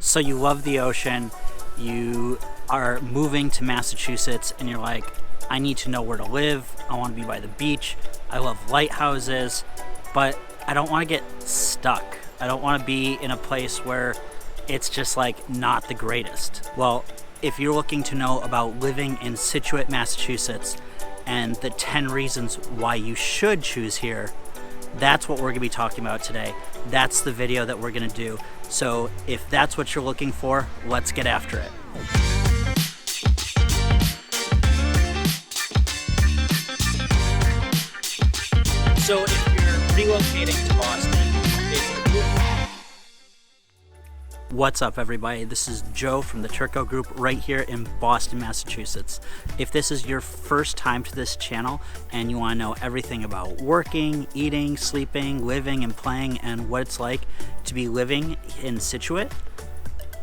So you love the ocean, you are moving to Massachusetts, and you're like, I need to know where to live, I want to be by the beach, I love lighthouses, but I don't want to get stuck. I don't want to be in a place where it's just like not the greatest. Well, if you're looking to know about living in Scituate, Massachusetts, and the 10 reasons why you should choose here, that's what we're going to be talking about today. That's the video that we're going to do. So if that's what you're looking for, let's get after it. So if you're relocating to Boston, what's up everybody? This is Joe from the Turco group right here in Boston, Massachusetts. If this is your first time to this channel and you want to know everything about working, eating, sleeping, living, and playing, and what it's like to be living in Scituate,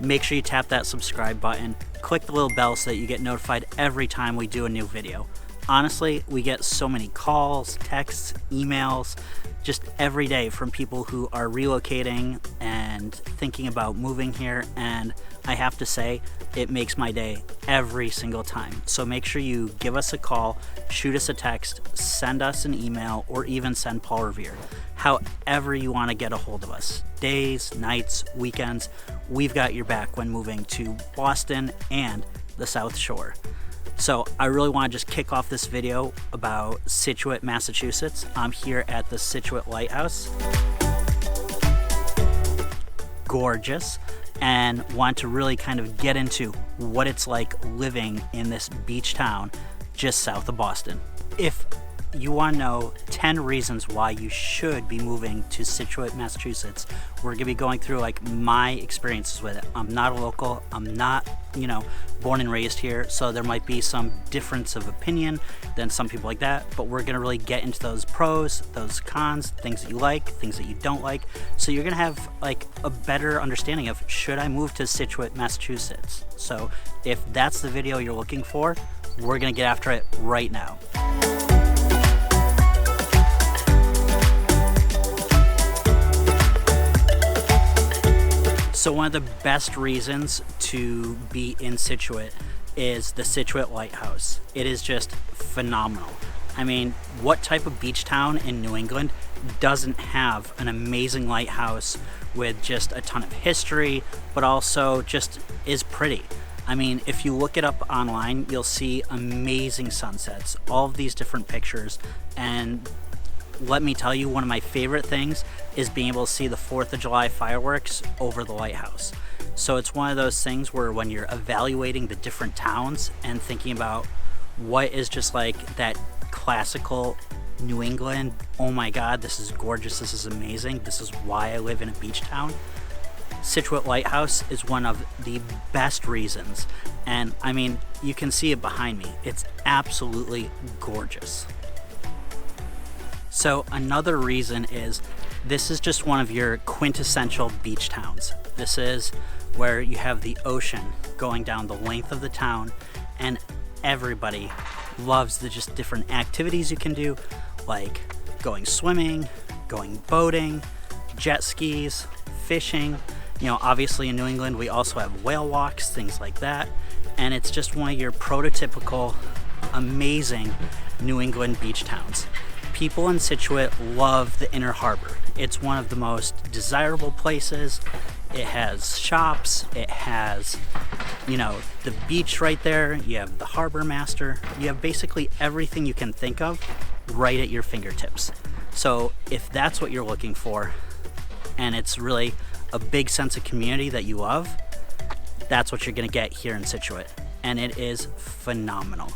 make sure you tap that subscribe button, click the little bell so that you get notified every time we do a new video. Honestly, we get so many calls, texts, emails, just every day from people who are relocating and thinking about moving here, and I have to say, it makes my day every single time. So make sure you give us a call, shoot us a text, send us an email, or even send Paul Revere. However you want to get a hold of us. Days, nights, weekends, we've got your back when moving to Boston and the South Shore. So I really want to just kick off this video about Scituate, Massachusetts. I'm here at the Scituate Lighthouse. Gorgeous. And want to really kind of get into what it's like living in this beach town just south of Boston. If you want to know 10 reasons why you should be moving to Scituate, Massachusetts, we're going to be going through like my experiences with it. I'm not a local, I'm not, born and raised here, so there might be some difference of opinion than some people like that, but we're going to really get into those pros, those cons, things that you like, things that you don't like, so you're going to have like a better understanding of, should I move to Scituate, Massachusetts? So if that's the video you're looking for, we're going to get after it right now. So one of the best reasons to be in Scituate is the Scituate Lighthouse. It is just phenomenal. I mean, what type of beach town in New England doesn't have an amazing lighthouse with just a ton of history, but also just is pretty? I mean, if you look it up online, you'll see amazing sunsets, all of these different pictures, and let me tell you, one of my favorite things is being able to see the 4th of July fireworks over the lighthouse. So it's one of those things where when you're evaluating the different towns and thinking about what is just like that classical New England, oh my God, this is gorgeous, this is amazing, this is why I live in a beach town, Scituate Lighthouse is one of the best reasons. And I mean, you can see it behind me. It's absolutely gorgeous. So another reason is this is just one of your quintessential beach towns. This is where you have the ocean going down the length of the town, and everybody loves the just different activities you can do, like going swimming, going boating, jet skis, fishing. Obviously in New England we also have whale walks, things like that, and it's just one of your prototypical amazing New England beach towns. People in Scituate love the Inner Harbor. It's one of the most desirable places. It has shops, it has, the beach right there, you have the harbor master, you have basically everything you can think of right at your fingertips. So if that's what you're looking for, and it's really a big sense of community that you love, that's what you're gonna get here in Scituate, and it is phenomenal.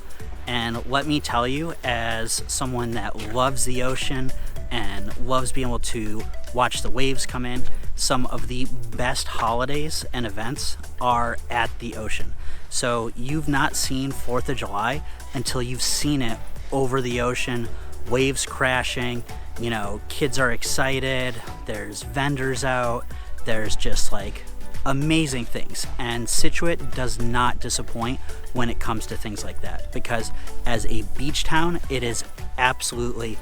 And let me tell you, as someone that loves the ocean and loves being able to watch the waves come in, some of the best holidays and events are at the ocean. So you've not seen 4th of July until you've seen it over the ocean, waves crashing, kids are excited, there's vendors out, there's just like amazing things, and Scituate does not disappoint when it comes to things like that, because as a beach town, it is absolutely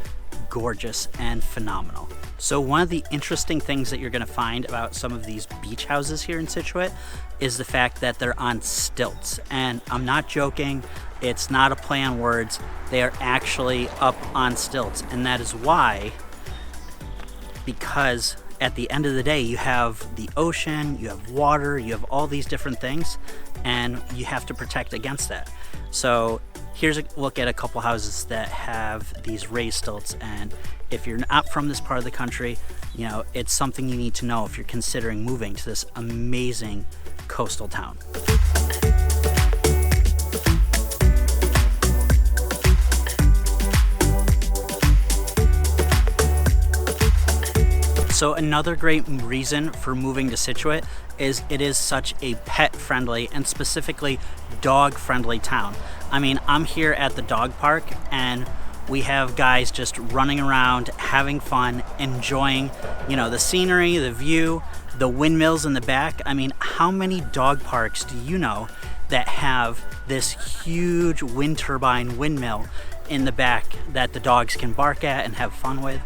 gorgeous and phenomenal. So one of the interesting things that you're going to find about some of these beach houses here in Scituate is the fact that they're on stilts. And I'm not joking, it's not a play on words, they are actually up on stilts. And that is why, because at the end of the day, you have the ocean, you have water, you have all these different things, and you have to protect against that. So here's a look at a couple houses that have these raised stilts, and if you're not from this part of the country, you know, it's something you need to know if you're considering moving to this amazing coastal town. So another great reason for moving to Scituate is it is such a pet-friendly and specifically dog-friendly town. I mean, I'm here at the dog park and we have guys just running around, having fun, enjoying, you know, the scenery, the view, the windmills in the back. I mean, how many dog parks do you know that have this huge wind turbine windmill in the back that the dogs can bark at and have fun with?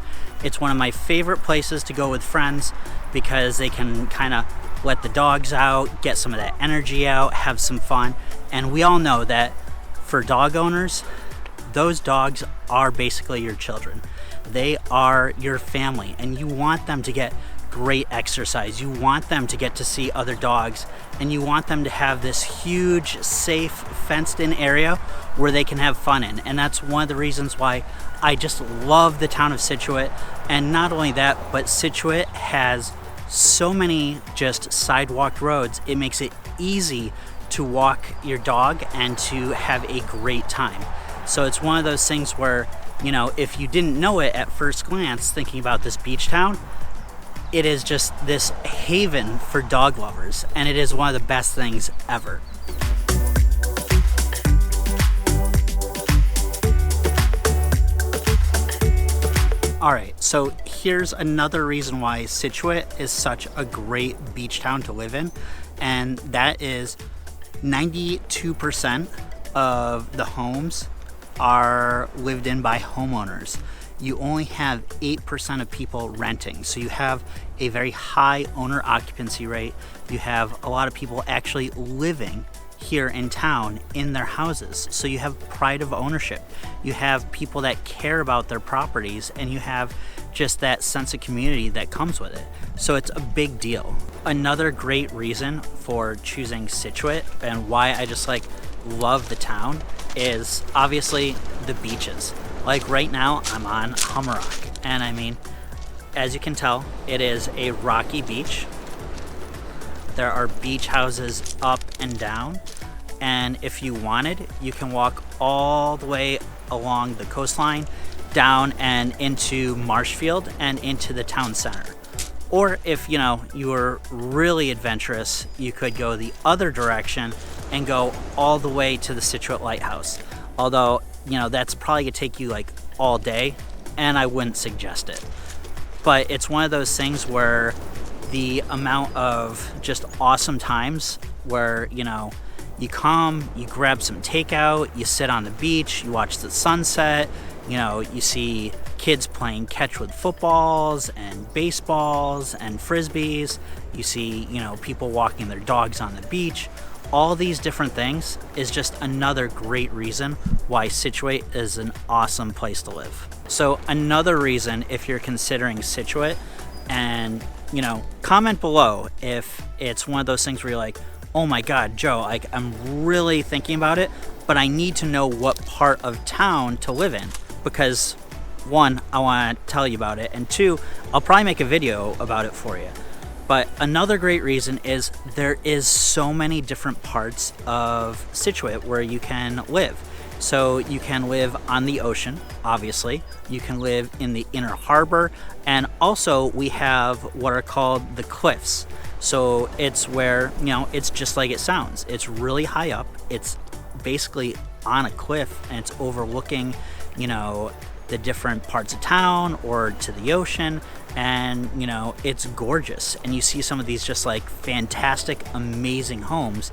It's one of my favorite places to go with friends because they can kind of let the dogs out, get some of that energy out, have some fun. And we all know that for dog owners, those dogs are basically your children. They are your family, and you want them to get great exercise. You want them to get to see other dogs, and you want them to have this huge, safe, fenced-in area where they can have fun in. And that's one of the reasons why I just love the town of Scituate. And not only that, but Scituate has so many just sidewalked roads. It makes it easy to walk your dog and to have a great time. So it's one of those things where, you know, if you didn't know it at first glance thinking about this beach town, it is just this haven for dog lovers, and it is one of the best things ever. Alright, so here's another reason why Scituate is such a great beach town to live in, and that is 92% of the homes are lived in by homeowners. You only have 8% of people renting, so you have a very high owner occupancy rate. You have a lot of people actually living here in town in their houses, so you have pride of ownership. You have people that care about their properties, and you have just that sense of community that comes with it. So it's a big deal. Another great reason for choosing Scituate and why I just love the town is obviously the beaches. Like right now I'm on Hummerock, and I mean, as you can tell, it is a rocky beach. There are beach houses up and down, and if you wanted, you can walk all the way along the coastline down and into Marshfield and into the town center. Or if you were really adventurous, you could go the other direction and go all the way to the Scituate Lighthouse. Although, that's probably gonna take you all day, and I wouldn't suggest it. But it's one of those things where the amount of just awesome times where, you come, you grab some takeout, you sit on the beach, you watch the sunset, you see kids playing catch with footballs and baseballs and frisbees, you see, people walking their dogs on the beach. All these different things is just another great reason why Scituate is an awesome place to live. So another reason, if you're considering Scituate, and comment below if it's one of those things where you're like, oh my god, Joe, I'm really thinking about it, but I need to know what part of town to live in, because one, I want to tell you about it, and two, I'll probably make a video about it for you. But another great reason is there is so many different parts of Scituate where you can live. So you can live on the ocean, obviously. You can live in the inner harbor, and also we have what are called the cliffs. So it's where, it's just like it sounds. It's really high up. It's basically on a cliff, and it's overlooking, the different parts of town or to the ocean, and it's gorgeous. And you see some of these just fantastic, amazing homes.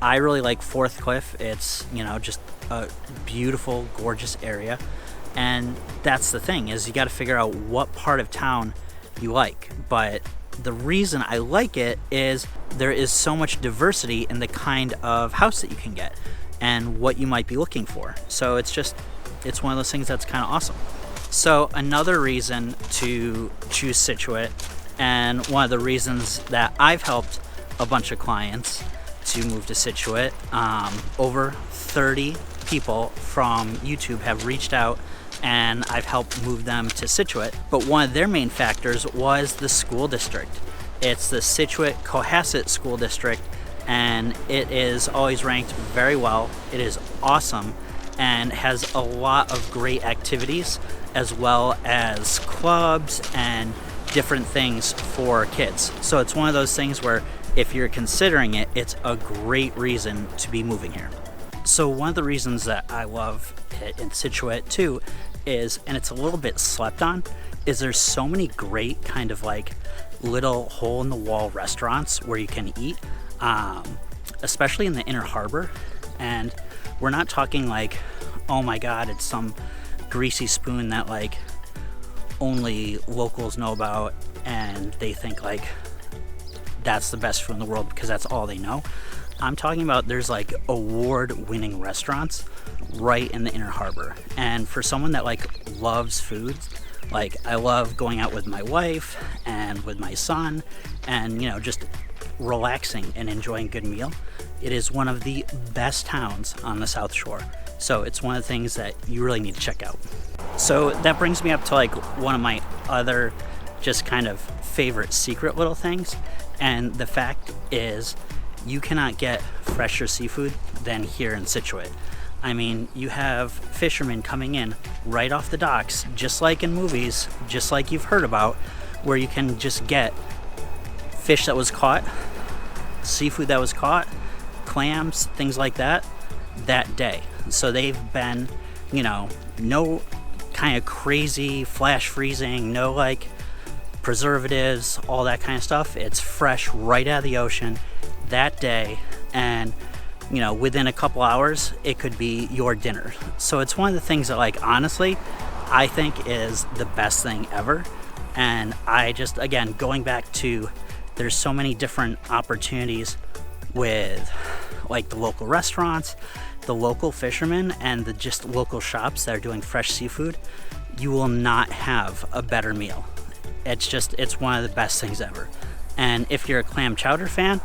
I really like Fourth Cliff. It's just a beautiful, gorgeous area. And that's the thing, is you got to figure out what part of town you like. But the reason I like it is there is so much diversity in the kind of house that you can get and what you might be looking for. So it's one of those things that's kind of awesome. So another reason to choose Scituate, and one of the reasons that I've helped a bunch of clients to move to Scituate, over 30 people from YouTube have reached out and I've helped move them to Scituate. But one of their main factors was the school district. It's the Scituate Cohasset School District, and it is always ranked very well. It is awesome and has a lot of great activities, as well as clubs and different things for kids. So it's one of those things where if you're considering it, it's a great reason to be moving here. So one of the reasons that I love it in Scituate too is, and it's a little bit slept on, is there's so many great kind of like little hole in the wall restaurants where you can eat, especially in the Inner Harbor. And we're not talking like, oh my God, it's some greasy spoon that like only locals know about and they think like that's the best food in the world because that's all they know. I'm talking about there's like award-winning restaurants right in the Inner Harbor. And for someone that like loves food, like I love going out with my wife and with my son and, you know, just relaxing and enjoying a good meal, it is one of the best towns on the South Shore. So it's one of the things that you really need to check out. So that brings me up to like one of my other just kind of favorite secret little things. And the fact is, you cannot get fresher seafood than here in Scituate. I mean, you have fishermen coming in right off the docks, just like in movies, just like you've heard about, where you can just get fish that was caught, seafood that was caught, clams, things like that day. So they've been, you know, no kind of crazy flash freezing, no like preservatives, all that kind of stuff. It's fresh right out of the ocean that day, and you know, within a couple hours it could be your dinner. So it's one of the things that like honestly I think is the best thing ever. And I just, again, going back to, there's so many different opportunities with like the local restaurants, the local fishermen, and the just local shops that are doing fresh seafood. You will not have a better meal. It's one of the best things ever. And if you're a clam chowder fan,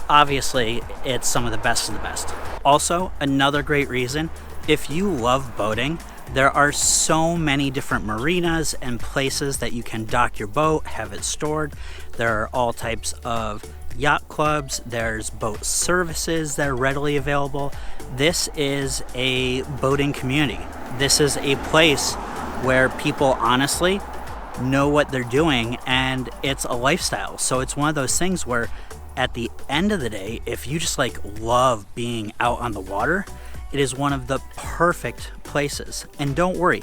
obviously it's some of the best of the best. Also, another great reason, if you love boating, there are so many different marinas and places that you can dock your boat, have it stored. There are all types of yacht clubs, there's boat services that are readily available. This is a boating community. This is a place where people honestly know what they're doing, and it's a lifestyle. So it's one of those things where at the end of the day, if you just like love being out on the water, it is one of the perfect places. And don't worry,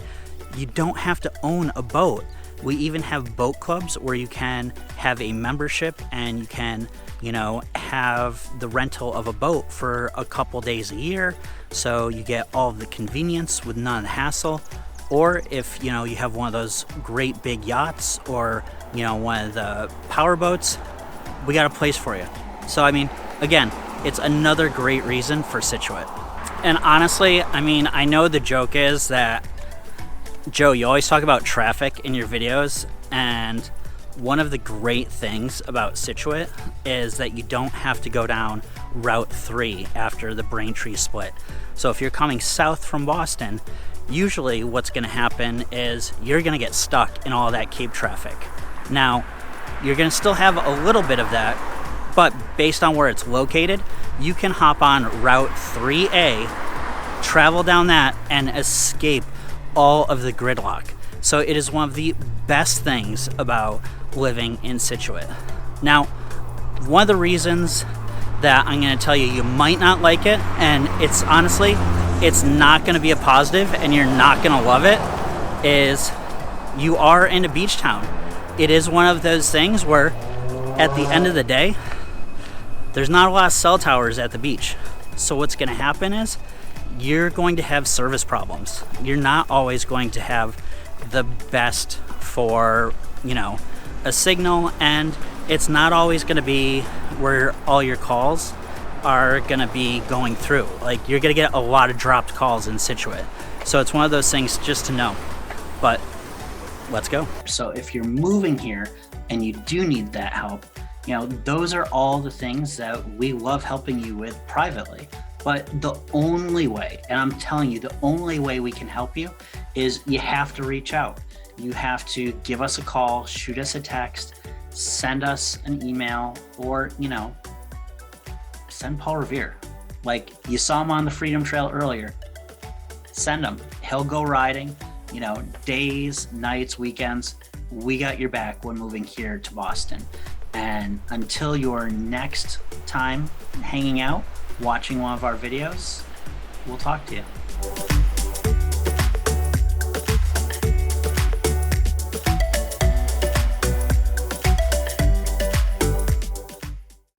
you don't have to own a boat. We even have boat clubs where you can have a membership and you can, you know, have the rental of a boat for a couple days a year. So you get all of the convenience with none of the hassle. Or if, you know, you have one of those great big yachts or, you know, one of the power boats, we got a place for you. So, I mean, again, it's another great reason for Scituate. And honestly, I mean, I know the joke is that, Joe, you always talk about traffic in your videos, and one of the great things about Scituate is that you don't have to go down Route 3 after the Braintree split. So if you're coming south from Boston, usually what's going to happen is you're going to get stuck in all that Cape traffic. Now, you're going to still have a little bit of that, but based on where it's located, you can hop on Route 3A, travel down that, and escape all of the gridlock. So it is one of the best things about living in Scituate. Now, one of the reasons that I'm going to tell you might not like it, and it's honestly, it's not going to be a positive and you're not going to love it, is you are in a beach town. It is one of those things where at the end of the day, there's not a lot of cell towers at the beach. So what's going to happen is you're going to have service problems. You're not always going to have the best for, you know, a signal, and it's not always going to be where all your calls are going to be going through. Like, you're going to get a lot of dropped calls in Scituate. So it's one of those things just to know. But let's go. So if you're moving here and you do need that help, you know, those are all the things that we love helping you with privately. But the only way, and I'm telling you, the only way we can help you is you have to reach out. You have to give us a call, shoot us a text, send us an email, or, you know, send Paul Revere. Like, you saw him on the Freedom Trail earlier. Send him. He'll go riding, you know, days, nights, weekends. We got your back when moving here to Boston. And until your next time hanging out, watching one of our videos, we'll talk to you.